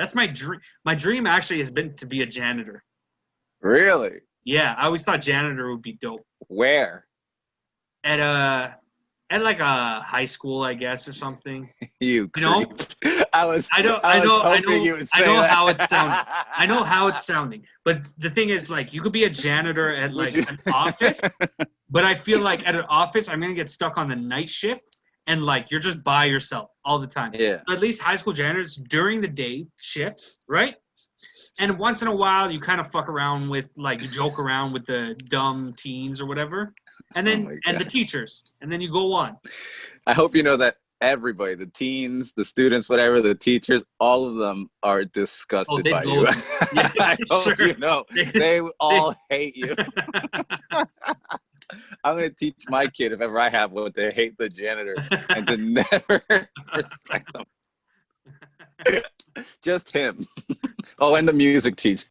That's my dream. My dream actually has been to be a janitor. Really? Yeah, I always thought janitor would be dope. Where? At like a high school, I guess, or something. You You know? creep. I was I know, I was know, I hoping know, you would I say know that. how it's sounding. I know how it's sounding. But the thing is, like, you could be a janitor at Would like you? an office, but I feel like at an office, I'm gonna get stuck on the night shift, and like you're just by yourself all the time. Yeah. So at least high school janitors during the day shift, right? And once in a while, you kind of fuck around with, like, you joke around with the dumb teens or whatever, and Oh then my and the God. teachers, and then you go on. I hope you know that everybody, the teens, the students, whatever, the teachers, all of them are Oh, disgusted they by you. loathe me. Yeah, I hope sure. you know They, they they, all hate you. I'm going to teach my kid, if ever I have one, to hate the janitor and to never respect them. Just him. Oh, and the music teacher.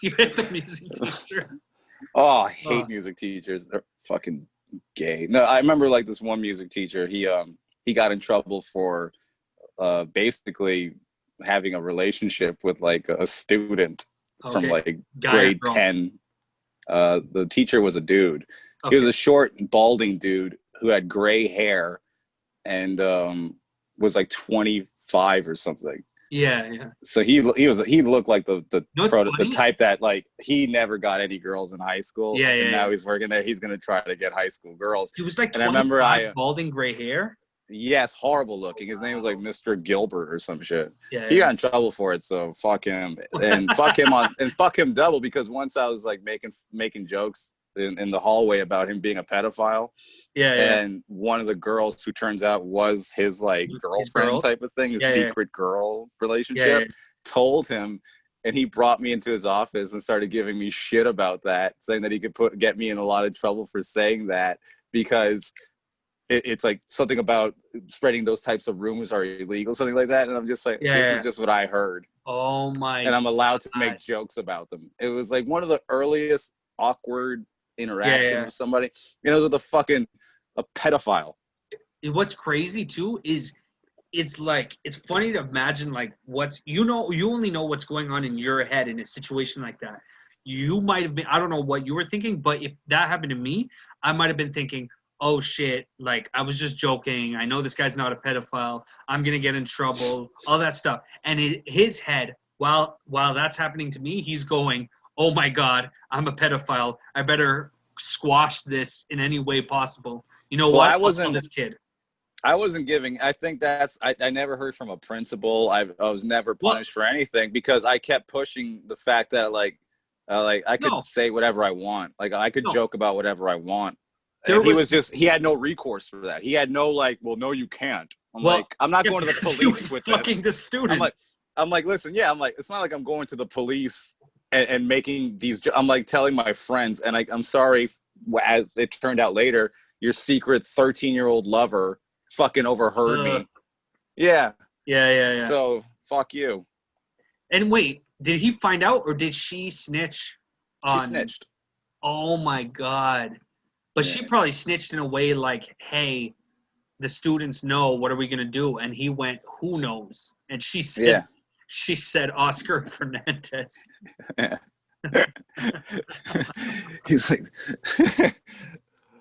you hit the music teacher. Oh, I hate music teachers. They're fucking gay. No, I remember like this one music teacher. He got in trouble for basically having a relationship with like a student from Okay. like Guy or grade girl? 10. The teacher was a dude. He was Okay. a short, balding dude who had gray hair and was like 25 or something. Yeah, yeah. So he looked like the You know what's the funny? type that like he never got any girls in high school, Yeah, and yeah, now yeah. he's working there. He's gonna try to get high school girls. He was like And I remember 25, balding gray hair. yes, horrible looking. His name was like Mr. Gilbert or some shit. Yeah, He yeah. got in trouble for it, so fuck him and fuck him double, because once I was like making jokes in the hallway about him being a pedophile. Yeah, yeah. And one of the girls who turns out was his like His girlfriend girl. type of thing, his Yeah, yeah. secret girl Yeah, relationship, yeah. told him, and he brought me into his office and started giving me shit about that, saying that he could get me in a lot of trouble for saying that because it's like something about spreading those types of rumors are illegal, something like that. And I'm just like, Yeah, this yeah. is just what I heard, Oh my and I'm allowed to make God. jokes about them. It was like one of the earliest awkward interactions Yeah, yeah. with somebody. You know, with a pedophile. And what's crazy too is it's like it's funny to imagine like you only know what's going on in your head in a situation like that. You might have been, I don't know what you were thinking, but if that happened to me, I might have been thinking, oh shit, like I was just joking. I know this guy's not a pedophile. I'm gonna get in trouble, all that stuff. And in his head, while that's happening to me, he's going, oh my God, I'm a pedophile. I better squash this in any way possible. You know Well, what? I'll tell this kid. I wasn't giving. I think I never heard from a principal. I was never Well, punished for anything because I kept pushing the fact that like I could no, say whatever I want. Like I could no. joke about whatever I want. There And was he had no recourse for that. He had no like, well, no, you can't. well, I'm not yeah, going to the because he police was with fucking this. the student. I'm like, listen, yeah, I'm like, it's not like I'm going to the police and making these. I'm like telling my friends, and I'm sorry, as it turned out later, your secret 13-year-old lover fucking overheard me. Yeah. Yeah. So fuck you. And wait, did he find out or did she snitch She on? snitched. Oh my God! But she Yeah. probably snitched in a way like, "Hey, the students know. What are we gonna do?" And he went, "Who knows?" And Yeah. she said Oscar Fernandez. He's like,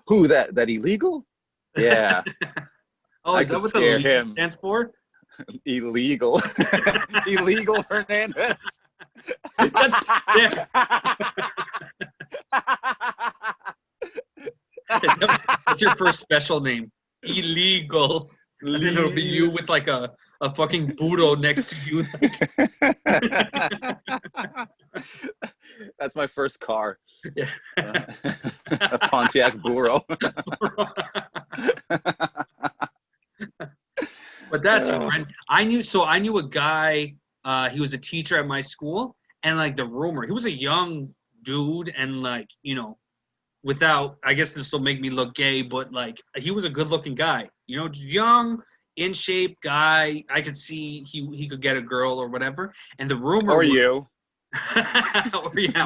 who that illegal? Yeah. Oh, I is that could what the scare league him. stands for? Illegal. Illegal Hernandez. Yeah. That's your first special name. Illegal. And then it'll be you with like a fucking burro next to you. That's my first car. Yeah. A Pontiac Burro. But that's it, man. I knew a guy, he was a teacher at my school, and like the rumor, he was a young dude, and like, you know, without, I guess this will make me look gay, but like he was a good looking guy, you know, young, in shape guy. I could see he could get a girl or whatever. And the rumor Or was, you.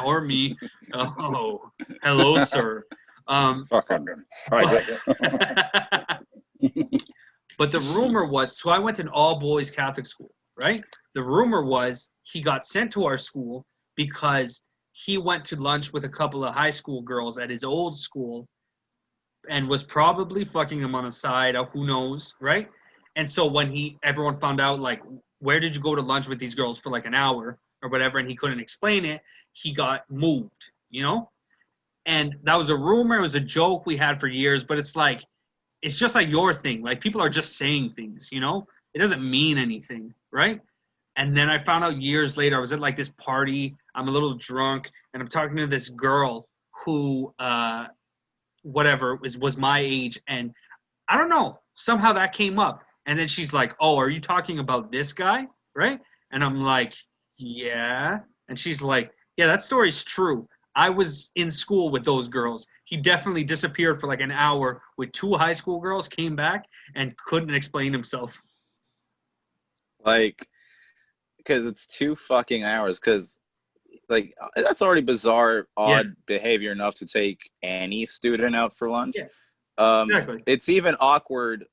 or me. Oh, hello, sir. Fucking. But the rumor was, so I went to an all boys Catholic school, right? The rumor was he got sent to our school because he went to lunch with a couple of high school girls at his old school and was probably fucking them on the side, or who knows, right? And so when everyone found out, like, where did you go to lunch with these girls for like an hour or whatever, and he couldn't explain it, he got moved, you know? And that was a rumor, it was a joke we had for years, but it's like, it's just like your thing. Like, people are just saying things, you know? It doesn't mean anything, right? And then I found out years later, I was at like this party, I'm a little drunk, and I'm talking to this girl who, whatever, was my age, and I don't know, somehow that came up. And then she's like, "Oh, are you talking about this guy?" Right? And I'm like, "Yeah." And she's like, "Yeah, that story's true. I was in school with those girls. He definitely disappeared for like an hour with 2 high school girls, came back, and couldn't explain himself." Like, because it's 2 fucking hours. Because, like, that's already bizarre, Yeah. odd behavior enough to take any student out for lunch. Yeah. Exactly. It's even awkward.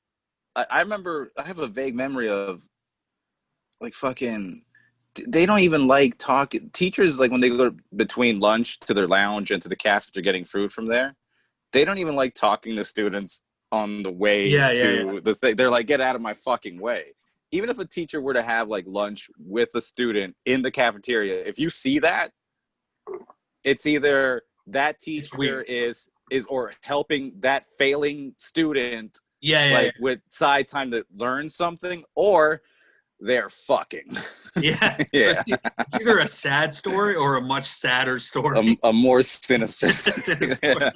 I remember, I have a vague memory of, like, fucking, they don't even like talking. Teachers, like, when they go between lunch to their lounge and to the cafe after getting food from there, they don't even like talking to students on the way to the thing. They're like, get out of my fucking way. Even if a teacher were to have, like, lunch with a student in the cafeteria, if you see that, it's either that teacher is or helping that failing student with side time to learn something, or they're fucking. Yeah. Yeah. It's either a sad story or a much sadder story. A more sinister story. Yeah.